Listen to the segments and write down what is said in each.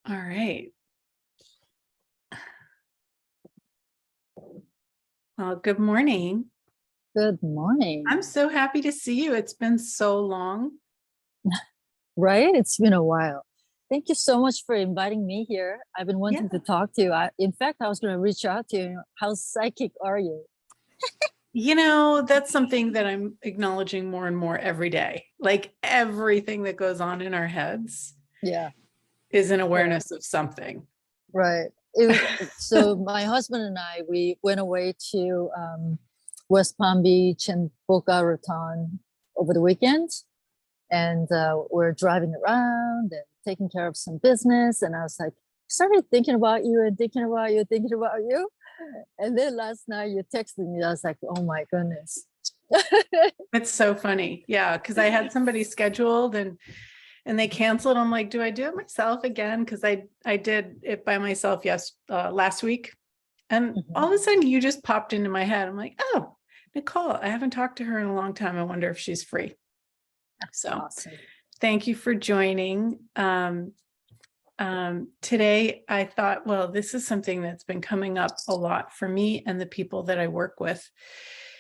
All right. Well, good morning. Good morning. I'm so happy to see you. It's been so long. Right? It's been a while. Thank you so much for inviting me here. I've been wanting to talk to you. In fact, I was going to reach out to you. How psychic are you? That's something that I'm acknowledging more and more every day. Like everything that goes on in our heads Yeah. is an awareness of something. Right. So my husband and I, we went away to West Palm Beach and Boca Raton over the weekend. And we're driving around and taking care of some business. And I was like, started thinking about you and thinking about you, thinking about you. And then last night you texted me. I was like, oh my goodness. It's so funny. Yeah. Cause I had somebody scheduled and they canceled. I'm like, do I do it myself again? Cause I did it by myself last week. And all of a sudden you just popped into my head. I'm like, oh, Nicole, I haven't talked to her in a long time. I wonder if she's free. So Awesome. Thank you for joining. Today, I thought, well, this is something that's been coming up a lot for me and the people that I work with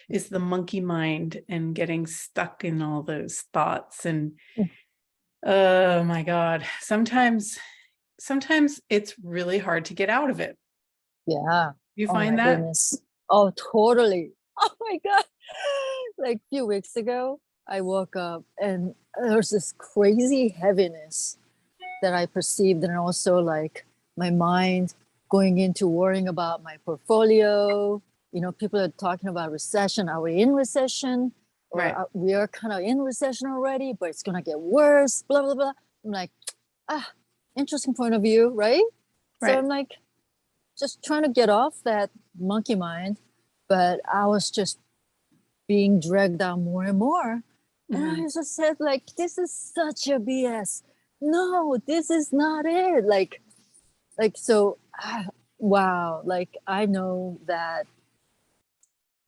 is the monkey mind and getting stuck in all those thoughts. And oh my God, sometimes it's really hard to get out of it. Yeah. You Oh find my that? goodness. Oh, totally. Oh my God. Like a few weeks ago, I woke up and there was this crazy heaviness that I perceived, and also like my mind going into worrying about my portfolio. You know, people are talking about recession. Are we in recession? Or Right. we are kind of in recession already, but it's gonna get worse, blah, blah, blah. I'm like, interesting point of view, right? So I'm like, just trying to get off that monkey mind, but I was just being dragged down more and more. And I just said, like, this is such a BS. No, this is not it. So, wow. Like, I know that,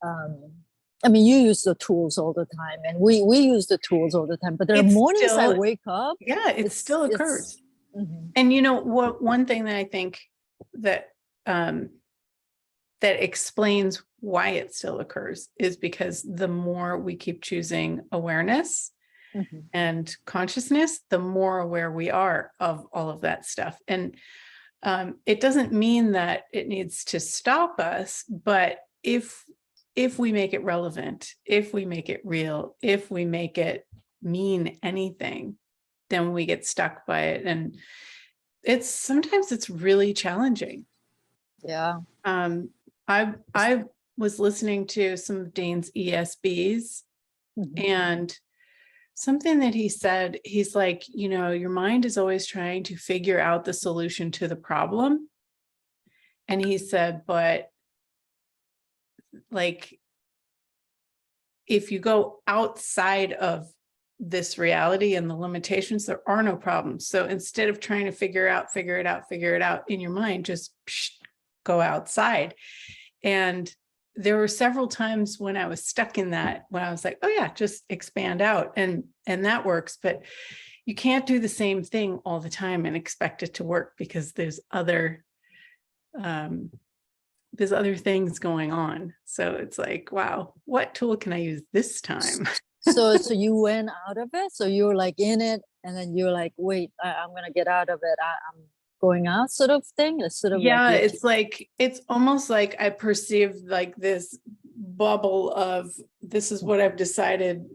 I mean, you use the tools all the time, and we use the tools all the time, but there are mornings I wake up. Yeah, it still occurs. Mm-hmm. And you know what, one thing that I think that that explains why it still occurs is because the more we keep choosing awareness and consciousness, the more aware we are of all of that stuff. And it doesn't mean that it needs to stop us, but if we make it relevant, if we make it real, if we make it mean anything, then we get stuck by it. And sometimes it's really challenging. Yeah. I was listening to some of Dane's ESBs, and something that he said, he's like, your mind is always trying to figure out the solution to the problem. And he said, but like, if you go outside of this reality and the limitations, there are no problems. So instead of trying to figure it out in your mind, just go outside. And there were several times when I was stuck in that, when I was like, oh yeah, just expand out, and that works. But you can't do the same thing all the time and expect it to work, because there's other things going on. So it's like, wow, what tool can I use this time? So you went out of it. So you were like in it, and then you're like, wait, I'm gonna get out of it. I'm going out, sort of thing. It's sort of it's almost like I perceived like this bubble of, this is what I've decided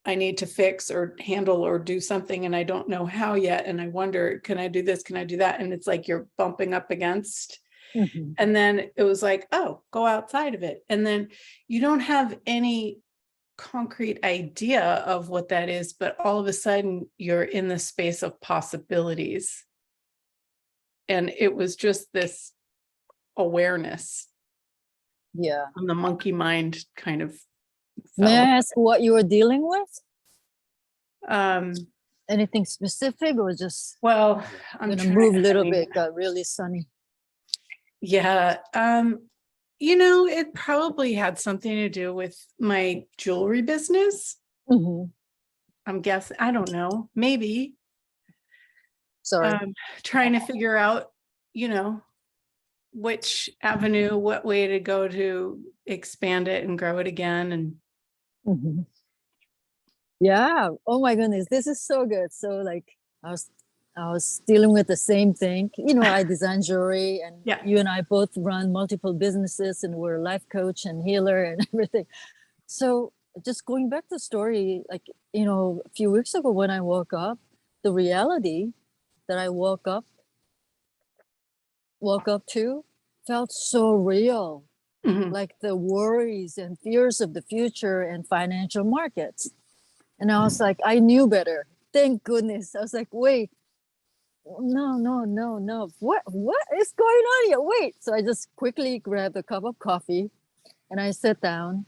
I need to fix or handle or do something, and I don't know how yet. And I wonder, can I do this? Can I do that? And it's like you're bumping up against. And then it was like, oh, go outside of it. And then you don't have any concrete idea of what that is, but all of a sudden you're in the space of possibilities. And it was just this awareness. Yeah. And the monkey mind kind of May I ask what you were dealing with? Anything specific, or just, well, I'm gonna move a little bit, got really sunny. Yeah. It probably had something to do with my jewelry business. I'm guessing, I don't know, maybe. Sorry. Trying to figure out, you know, which avenue, what way to go to expand it and grow it again. And Mhm. Yeah. Oh my goodness, this is so good. So like I was dealing with the same thing. You know, I design jewelry, and yeah, you and I both run multiple businesses, and we're a life coach and healer and everything. So just going back to the story, like, you know, a few weeks ago when I woke up, the reality that I woke up to felt so real. mhm. Like the worries and fears of the future and financial markets. And I was like, I knew better. Thank goodness. I was like, wait, no. What is going on here? Wait. So I just quickly grabbed a cup of coffee and I sat down.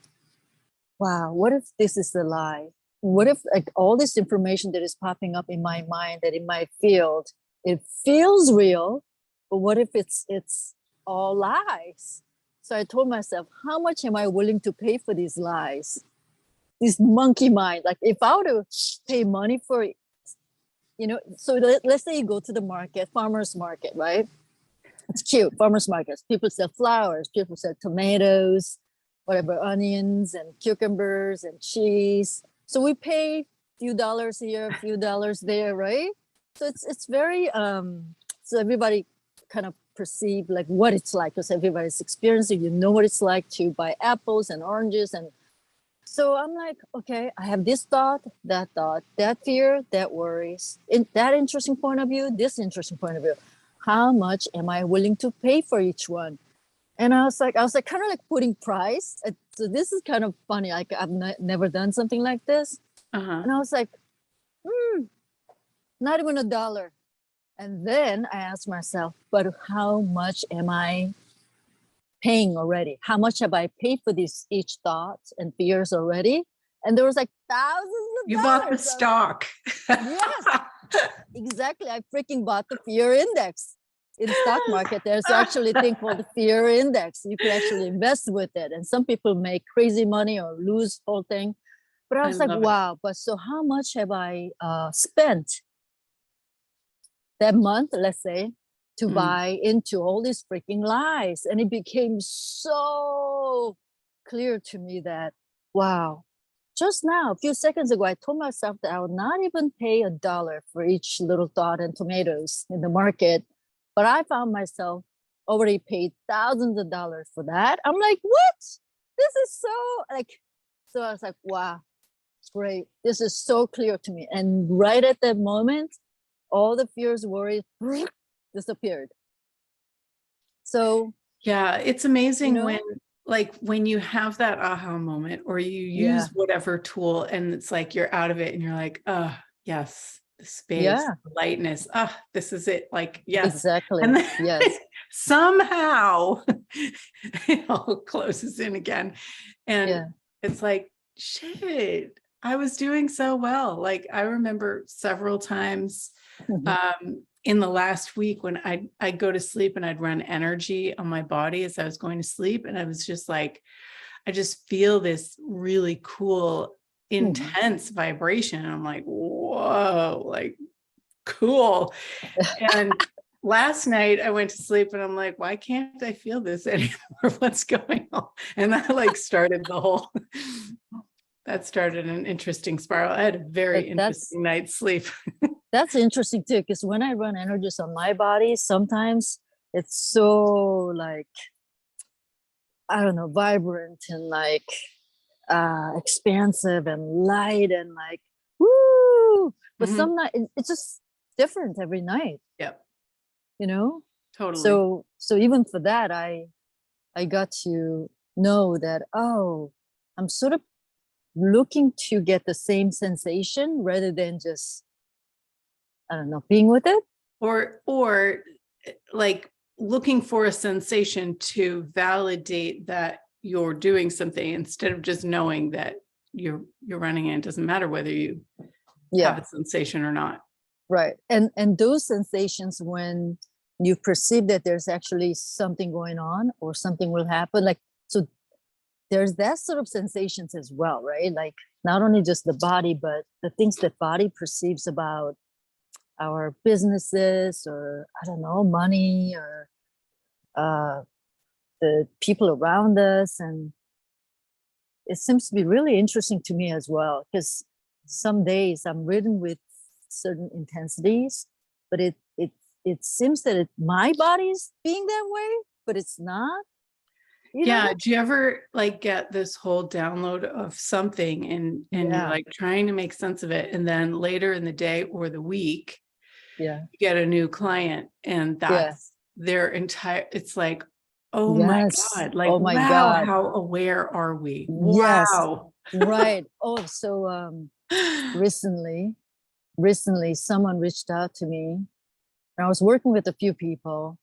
Wow, what if this is a lie? What if like all this information that is popping up in my mind, that in my field, it feels real, but what if it's all lies? So I told myself, how much am I willing to pay for these lies? This monkey mind. Like if I were to pay money for it, you know, so let's say you go to the market, farmer's market, right? It's cute, farmer's markets. People sell flowers, people sell tomatoes, whatever, onions and cucumbers and cheese. So we pay a few dollars here, a few dollars there, right? So it's very so everybody kind of perceive like what it's like, because everybody's experiencing, you know what it's like to buy apples and oranges. And so I'm like, okay, I have this thought, that fear, that worries, in that interesting point of view, this interesting point of view. How much am I willing to pay for each one? And I was like, kind of like putting price. So this is kind of funny. Like I've never done something like this. Uh-huh. And I was like, not even $1. And then I asked myself, but how much am I paying already? How much have I paid for this each thought and fears already? And there was like thousands of You dollars. bought the stock. Yes, exactly. I freaking bought the fear index. In stock market, there's actually a thing called the fear index. You could actually invest with it. And some people make crazy money or lose whole thing. But I I was like, love it. wow, but so how much have I spent that month, let's say, to buy into all these freaking lies? And it became so clear to me that, wow, just now, a few seconds ago, I told myself that I would not even pay $1 for each little thought and tomatoes in the market. But I found myself already paid thousands of dollars for that. I'm like, what? This is so like, so I was like, wow, great. This is so clear to me. And right at that moment, all the fears, worries disappeared. So, Yeah, it's you amazing know, when you have that aha moment or you yeah, use whatever tool and it's like you're out of it and you're like, oh, yes, the space, yeah, the lightness. Oh, this is it. Like, yes. exactly. And then Yes. somehow it all closes in again. And Yeah. it's like, shit, I was doing so well. Like I remember several times in the last week when I'd go to sleep and I'd run energy on my body as I was going to sleep. And I was just like, I just feel this really cool, intense vibration. And I'm like, whoa, like cool. And last night I went to sleep and I'm like, why can't I feel this anymore? What's going on? And that like started the whole, that started an interesting spiral. I had a very That's interesting night's sleep. that's interesting too, because when I run energies on my body, sometimes it's so like, I don't know, vibrant and like expansive and light and like woo. But Mhm. some night it's just different every night, Yep, you know. totally. So even for that, I got to know that, oh, I'm sort of looking to get the same sensation rather than just, I don't know, being with it. Or like looking for a sensation to validate that you're doing something instead of just knowing that you're running it. It doesn't matter whether you have Yeah, a sensation or not. right. And those sensations, when you perceive that there's actually something going on or something will happen, like, so there's that sort of sensations as well, right? Like not only just the body, but the things that body perceives about our businesses, or I don't know, money, or the people around us. And it seems to be really interesting to me as well, because some days I'm ridden with certain intensities, but it seems that my body's being that way, but it's not. You know Yeah. that? Do you ever like get this whole download of something and you're Yeah, like trying to make sense of it? And then later in the day or the week, yeah, you get a new client and yeah. that's their entire, it's like, oh my Yes. God, like, Oh my wow, God. how aware are we? Yes. Wow. Right. Oh, so recently, someone reached out to me, and I was working with a few people,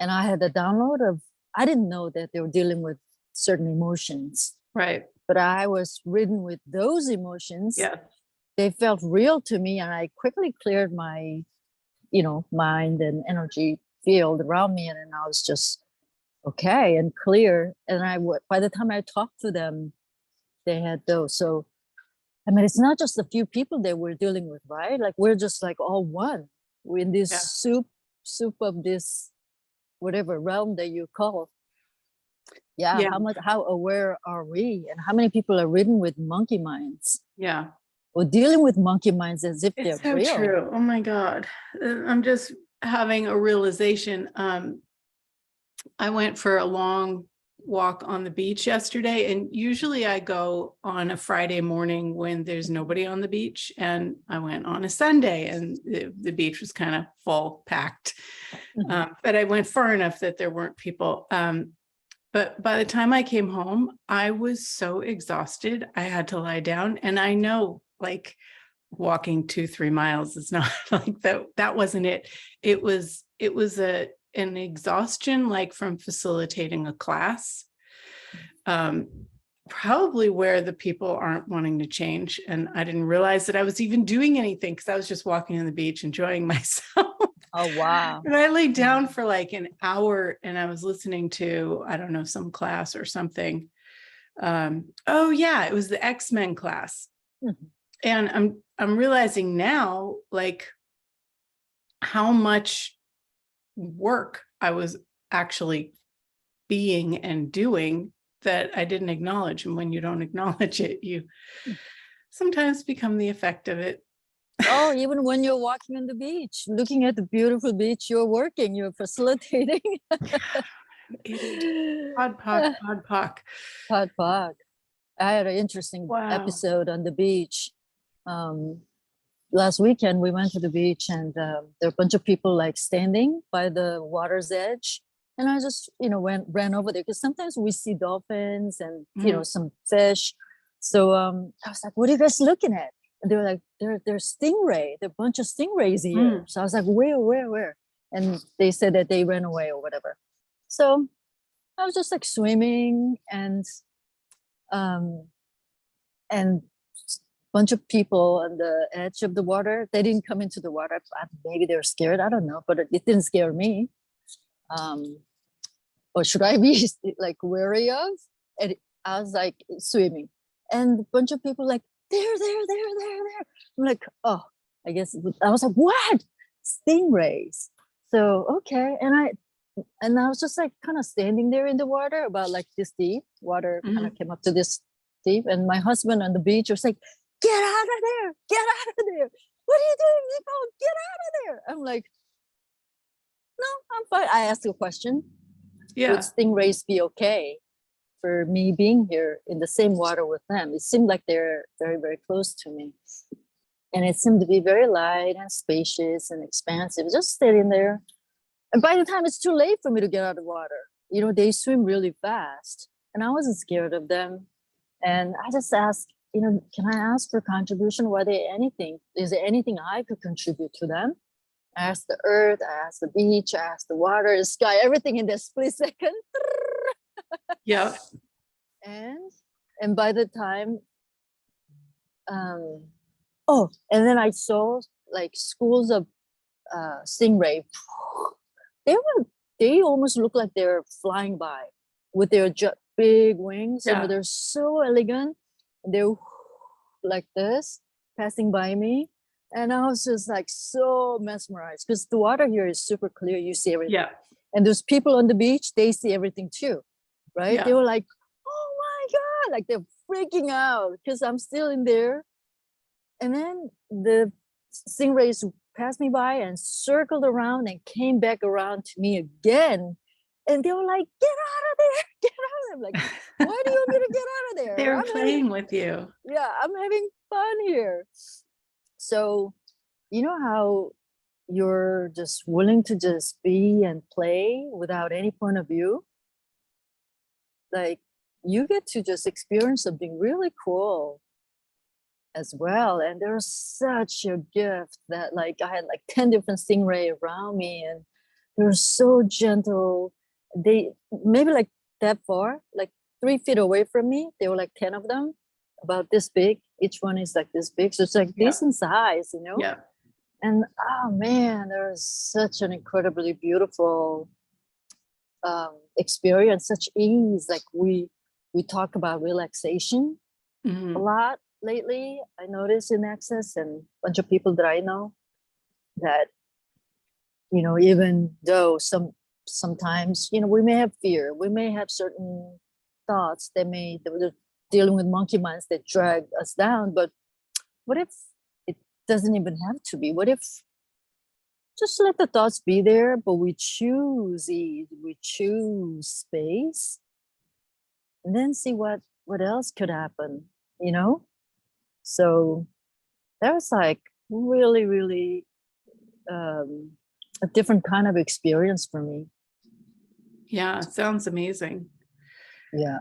and I had a download of, I didn't know that they were dealing with certain emotions, Right. but I was ridden with those emotions. Yeah. They felt real to me, and I quickly cleared my, mind and energy field around me, and then I was just okay and clear. And by the time I talked to them, they had those. So I mean, it's not just a few people that we're dealing with, right? Like we're just like all one. We're in this Yeah. soup of this whatever realm that you call. Yeah, Yeah. how aware are we, and how many people are ridden with monkey minds Yeah. or dealing with monkey minds as if they're It's so real? true. Oh my God. I'm just having a realization. I went for a long walk on the beach yesterday, and usually I go on a Friday morning when there's nobody on the beach, and I went on a Sunday and the beach was kind of full packed. But I went far enough that there weren't people. But by the time I came home, I was so exhausted. I had to lie down, and I know like walking 2-3 miles is not like that wasn't it. It was an exhaustion like from facilitating a class, probably where the people aren't wanting to change, and I didn't realize that I was even doing anything because I was just walking on the beach enjoying myself. Oh wow. And I laid down for like an hour and I was listening to, I don't know, some class or something. Oh yeah, it was the X-Men class. Mhm. And I'm realizing now like how much work I was actually being and doing that I didn't acknowledge. And when you don't acknowledge it, you sometimes become the effect of it. Oh, even when you're walking on the beach, looking at the beautiful beach, you're working, you're facilitating. Idiot. Pod poc, pod poc. Pod Park. I had an interesting Wow. episode on the beach. Um, Last weekend, we went to the beach, and there were a bunch of people like standing by the water's edge. And I just, ran over there because sometimes we see dolphins and, Mhm. some fish. So I was like, what are you guys looking at? And they were like, they're stingray. There are a bunch of stingrays here. Mm. So I was like, where? And they said that they ran away or whatever. So I was just like swimming, um, and bunch of people on the edge of the water. They didn't come into the water. Maybe they were scared. I don't know, but it didn't scare me. Um, or should I be like wary of? And I was like swimming, and a bunch of people like there. I'm like, oh, I guess I was like, what? Stingrays. So okay, and I was just like kind of standing there in the water about like this deep. Water kind of Mhm. came up to this deep, and my husband on the beach was like, get out of there, get out of there. What are you doing, Nicole? Get out of there. I'm like, no, I'm fine. I asked you a question. Would Yeah. stingrays be okay for me being here in the same water with them? It seemed like they're very, very close to me. And it seemed to be very light and spacious and expansive, just sitting there. And by the time it's too late for me to get out of the water, they swim really fast. And I wasn't scared of them. And I just asked, can I ask for contribution? Were there anything? Is there anything I could contribute to them? I asked the earth, I asked the beach, I asked the water, the sky, everything in this split second. Yeah. And and by the time, and then I saw like schools of stingray. They almost look like they're flying by with their big wings. Yeah. They're so elegant. They're like this, passing by me. And I was just like so mesmerized because the water here is super clear. You see everything. Yeah. And those people on the beach, they see everything too, right? They Yeah. were like, oh my God, like they're freaking out because I'm still in there. And then the stingrays passed me by and circled around and came back around to me again. And they were like, get out of there, get out of there. I'm like, why do you want me to get out of there? They were I'm playing with you. Yeah, I'm having fun here. So, you know how you're just willing to just be and play without any point of view? Like, you get to just experience something really cool as well. And there's such a gift that, like, I had like 10 different stingray around me, and they're so gentle. They maybe like that far, like 3 feet away from me, there were like 10 of them, about this big. Each one is like this big, so it's like Yeah. decent size, you know. Yeah. And oh man, there's such an incredibly beautiful experience, such ease. Like we talk about relaxation a Mhm. lot lately. I noticed in Access and a bunch of people that I know that, you know, even though sometimes, you know, we may have fear, we may have certain thoughts that they're dealing with monkey minds that drag us down, but what if it doesn't even have to be? What if just let the thoughts be there, but we choose ease, we choose space, and then see what else could happen, you know? So that was like really, really a different kind of experience for me. Yeah. Sounds amazing. Yeah.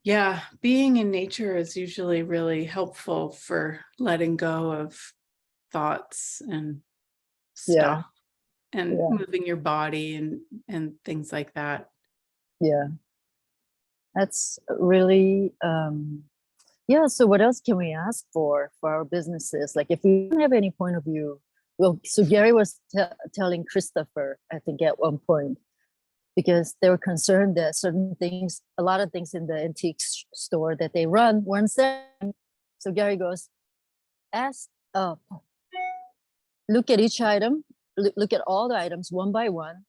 Yeah. Being in nature is usually really helpful for letting go of thoughts and Yeah. stuff and Yeah. moving your body and things like that. Yeah. That's really, yeah. So what else can we ask for our businesses? Like if we don't have any point of view, well, so Gary was telling Christopher, I think at one point, because they were concerned that certain things, a lot of things in the antique store that they run weren't selling. So Gary goes, ask, look at each item, look at all the items one by one,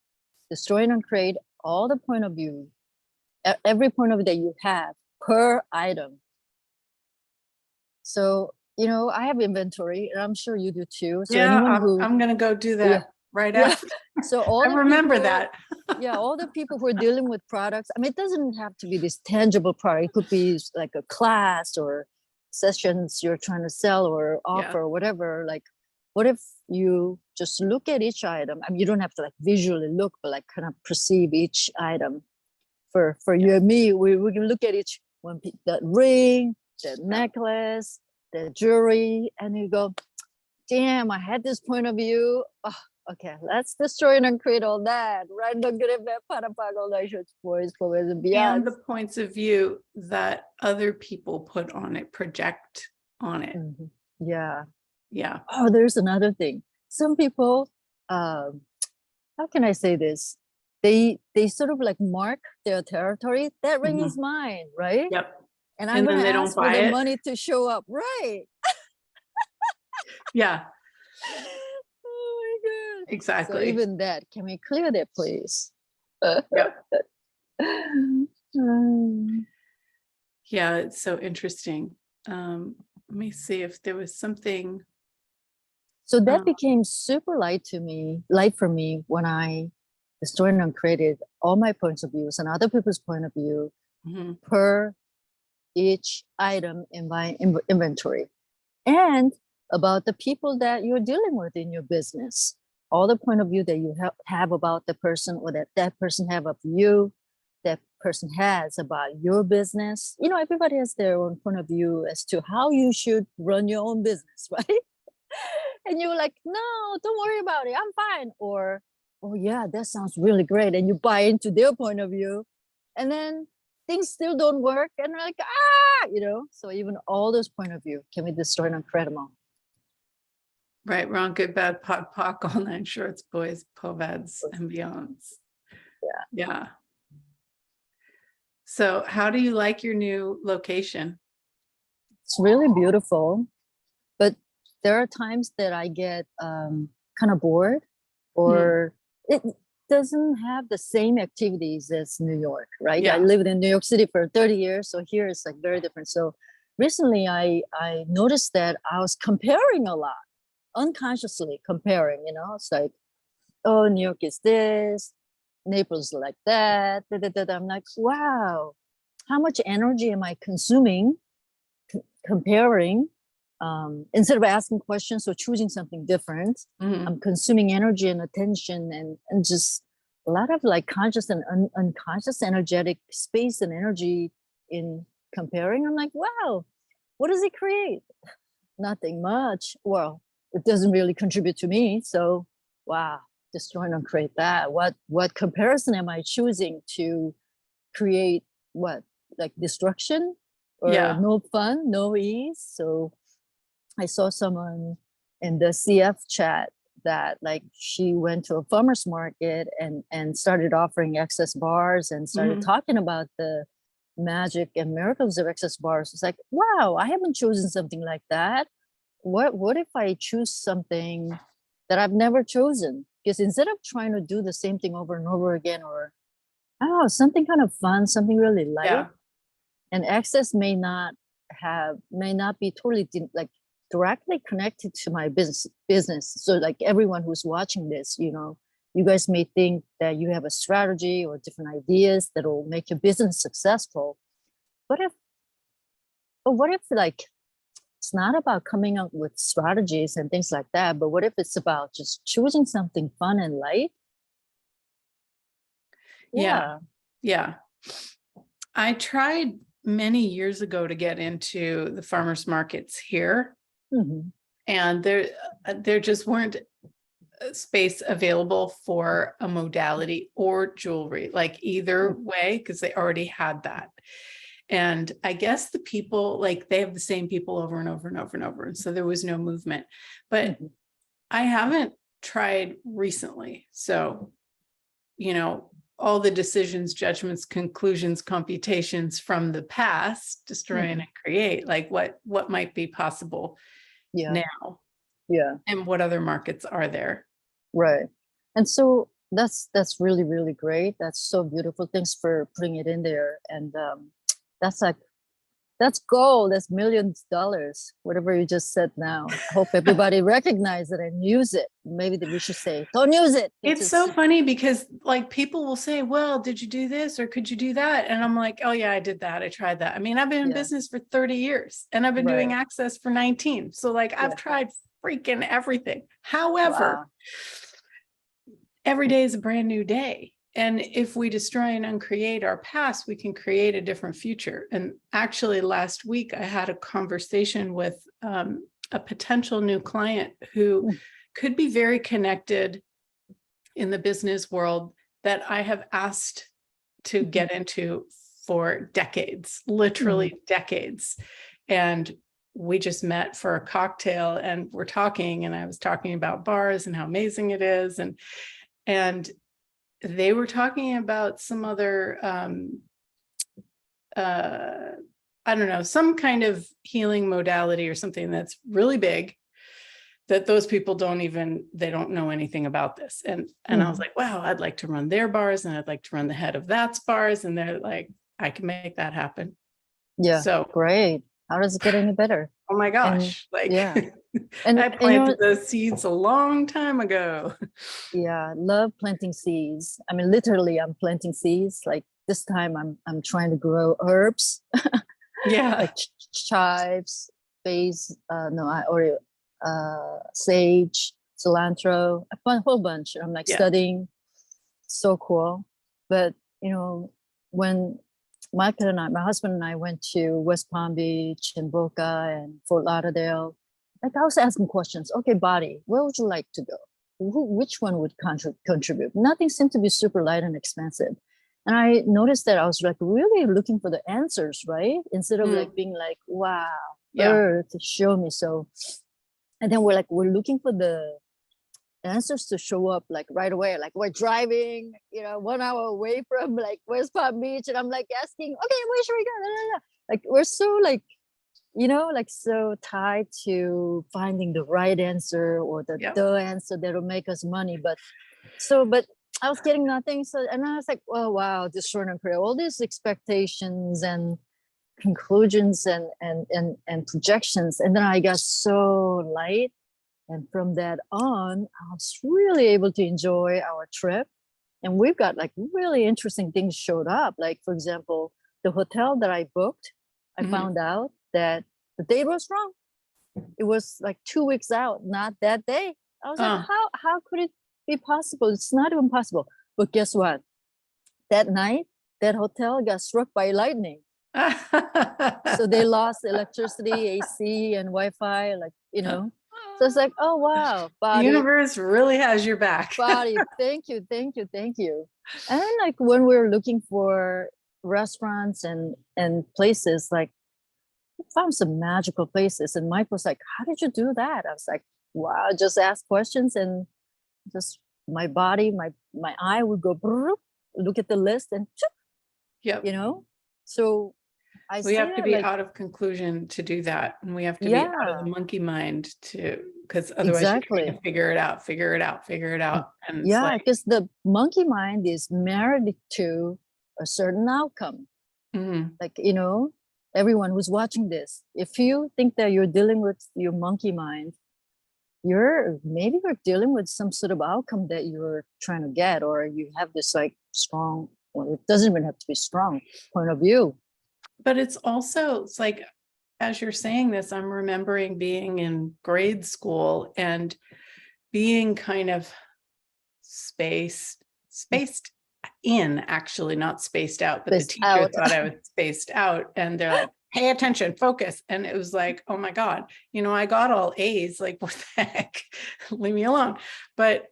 destroy and uncrate all the point of view, every point of view that you have per item. So, you know, I have inventory, and I'm sure you do too. So Yeah. anyone who, I'm going to go do that right yeah. after. So all I the remember people, that. yeah, all the people who are dealing with products. I mean, it doesn't have to be this tangible product. It could be like a class or sessions you're trying to sell or offer or whatever. Like, what if you just look at each item? I mean, you don't have to like visually look, but like kind of perceive each item. For you and me, we can look at each one, that ring, that necklace, the jewelry, and you go, damn, I had this point of view. Oh, okay, let's destroy and uncreate all that. Right? Don't get it back, para pago, boys, boys, and And beyond. the points of view that other people put on it, project on it. Mm-hmm. Yeah. Yeah. Oh, there's another thing. Some people, how can I say this? They sort of like mark their territory. That ring is mine, right? Yep. And I'm then gonna they don't ask for buy the it. money to show up, right? Yeah. Oh my God. Exactly. So even that, can we clear that, please? Yep. Um, Yeah, it's so interesting. Let me see if there was something. So that became super light for me when I destroyed and uncreated all my points of views and other people's point of view per each item in my inventory, and about the people that you're dealing with in your business, all the point of view that you have about the person, or that person have of you, that person has about your business. You know, everybody has their own point of view as to how you should run your own business, right? And you're like, no, don't worry about it, I'm fine. Or, oh yeah, that sounds really great, and you buy into their point of view, and then things still don't work, and you're like, you know. So even all those point of view can be destroyed and incredible. Right, wrong, good, bad, POC, POC, all nine shorts, boys, povads, and beyonds. Yeah. So how do you like your new location? It's really beautiful, but there are times that I get kind of bored, or it doesn't have the same activities as New York, right? I Yeah. lived in New York City for 30 years, so here it's like very different. So recently I noticed that I was comparing a lot, unconsciously comparing, it's like, oh, New York is this, Naples like that. Da, da, da, da. I'm like, wow, how much energy am I consuming comparing? Instead of asking questions or choosing something different, I'm consuming energy and attention, and just a lot of like conscious and unconscious energetic space and energy in comparing. I'm like, wow, what does it create? Nothing much. Well, it doesn't really contribute to me. So, wow, just trying to create that. What comparison am I choosing to create? What, like destruction or Yeah. no fun, no ease? So I saw someone in the CF chat that like she went to a farmer's market and started offering excess bars and started talking about the magic and miracles of excess bars. It's like, wow, I haven't chosen something like that. What if I choose something that I've never chosen? Because instead of trying to do the same thing over and over again, or I don't know, something kind of fun, something really light, Yeah. and access may not be totally like directly connected to my business. So like everyone who's watching this, you guys may think that you have a strategy or different ideas that will make your business successful. What if like it's not about coming up with strategies and things like that, but what if it's about just choosing something fun and light? Yeah. I tried many years ago to get into the farmers markets here, and there just weren't space available for a modality or jewelry, like either way, because they already had that. And I guess the people, like they have the same people over and over and over and over. And so there was no movement, but I haven't tried recently. So, all the decisions, judgments, conclusions, computations from the past, destroy and create, like what might be possible now. Yeah. And what other markets are there? Right. And so that's really, really great. That's so beautiful. Thanks for putting it in there. And that's gold. That's millions of dollars, whatever you just said now. I hope everybody recognize it and use it. Maybe we should say, don't use it. It's so funny because like people will say, well, did you do this or could you do that? And I'm like, oh yeah, I did that. I tried that. I mean, I've been in business for 30 years and I've been doing access for 19. So like I've tried freaking everything. However, every day is a brand new day. And if we destroy and uncreate our past, we can create a different future. And actually last week I had a conversation with a potential new client who could be very connected in the business world that I have asked to get into for decades, literally decades. And we just met for a cocktail and we're talking, and I was talking about bars and how amazing it is. And they were talking about some other, I don't know, some kind of healing modality or something that's really big that those people they don't know anything about this. And I was like, wow, I'd like to run their bars and I'd like to run the head of that's bars. And they're like, I can make that happen. Yeah. So great. How does it get any better? Oh my gosh. And I planted those seeds a long time ago. Yeah, love planting seeds. I mean, literally I'm planting seeds. Like this time I'm trying to grow herbs. Like chives, basil, sage, cilantro, a whole bunch. I'm like studying. So cool. But when my husband and I went to West Palm Beach and Boca and Fort Lauderdale, like I was asking questions. Okay, body, where would you like to go? Which one would contribute? Nothing seemed to be super light and expensive. And I noticed that I was like really looking for the answers, right? Instead of like being like, wow, Earth, show me. So, and then we're looking for the answers to show up like right away. Like we're driving, 1 hour away from like West Palm Beach. And I'm like asking, okay, where should we go? Like we're so like you know, like so tied to finding the right answer or Yep. the answer that'll make us money. But I was getting nothing. So, and I was like, oh, wow, this short and career, all these expectations and conclusions and projections. And then I got so light. And from that on, I was really able to enjoy our trip. And we've got like really interesting things showed up. Like, for example, the hotel that I booked, I found out that the date was wrong. It was like 2 weeks out, not that day. I was like, how could it be possible? It's not even possible. But guess what? That night, that hotel got struck by lightning. So they lost electricity, AC, and Wi-Fi, like, you know. So it's like, oh, wow, The body, universe really has your back. body, thank you, thank you, thank you. And then, like, when we were looking for restaurants and places, like, we found some magical places. And Mike was like, how did you do that? I was like, wow, just ask questions and just my body, my eye would go, look at the list and, Yep. you know. So I We have to that, be like, out of conclusion to do that. And we have to be out of the monkey mind to, because otherwise you're trying to figure it out. And it's yeah, like, because the monkey mind is married to a certain outcome. Like, you know, everyone who's watching this, if you think that you're dealing with your monkey mind, you're dealing with some sort of outcome that you're trying to get, or you have this like strong, well, it doesn't even have to be strong point of view. but it's also, it's like, as you're saying this, I'm remembering being in grade school and being kind of spaced in, actually, not spaced out, but the teacher thought I was spaced out, and they're like, pay attention, focus. And it was like, oh my God, you know, I got all A's, like, what the heck, leave me alone. But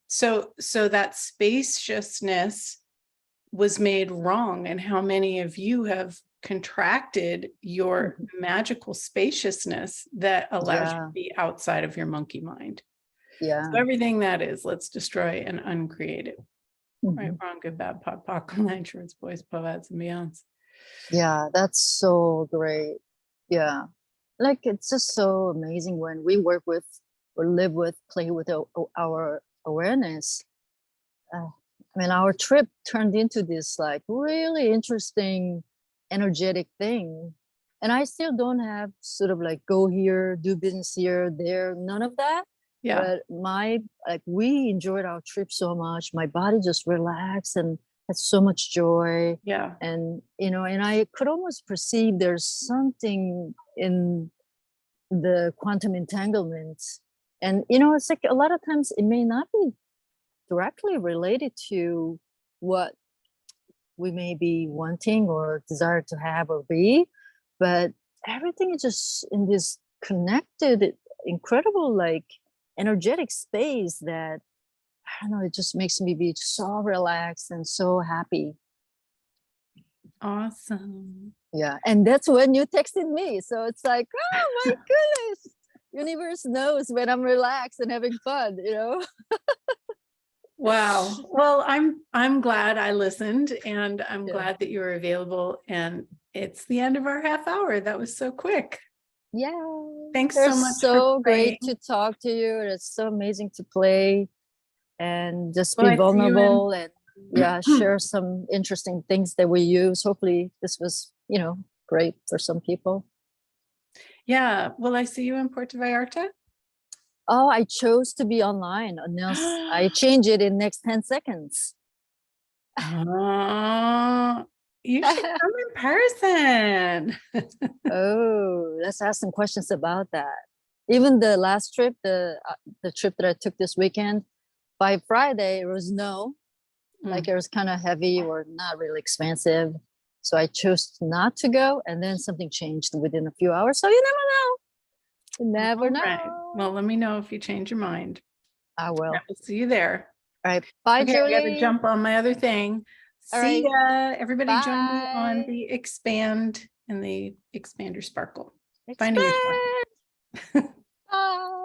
so that spaciousness was made wrong, and how many of you have contracted your magical spaciousness that allows you to be outside of your monkey mind. Yeah. So everything that is, let's destroy and uncreate it. Right, wrong, good, bad, POC, online shorts, boys, poets, and beyonds. Yeah, that's so great. Yeah. Like, it's just so amazing when we work with or live with, play with our awareness. I mean, our trip turned into this like really interesting, energetic thing. And I still don't have sort of like go here, do business here, there, none of that. Yeah. But we enjoyed our trip so much. My body just relaxed and had so much joy. Yeah. And, you know, and I could almost perceive there's something in the quantum entanglement. And, you know, it's like a lot of times it may not be directly related to what we may be wanting or desire to have or be, but everything is just in this connected, incredible, like energetic space that, I don't know, it just makes me be so relaxed and so happy. Awesome. Yeah. And that's when you texted me. So it's like, oh my goodness, universe knows when I'm relaxed and having fun, you know? Wow. Well, I'm glad I listened, and I'm glad that you were available, and it's the end of our half hour. That was so quick. Yeah. Thanks They're so much. So great to talk to you. It's so amazing to play and just be vulnerable and share some interesting things that we use. Hopefully this was, you know, great for some people. Yeah. Will I see you in Puerto Vallarta? Oh, I chose to be online. I change it in next 10 seconds. You should come in person. Oh, let's ask some questions about that. Even the last trip, the trip that I took this weekend, by Friday it was like it was kind of heavy or not really expensive. So I chose not to go, and then something changed within a few hours. So you never know. You never know. Right. Well, let me know if you change your mind. I will. I'll see you there. All right. Bye, Julie. I gotta jump on my other thing. See ya. Everybody join me on the expand and the expander sparkle. Finding your sparkle. Bye.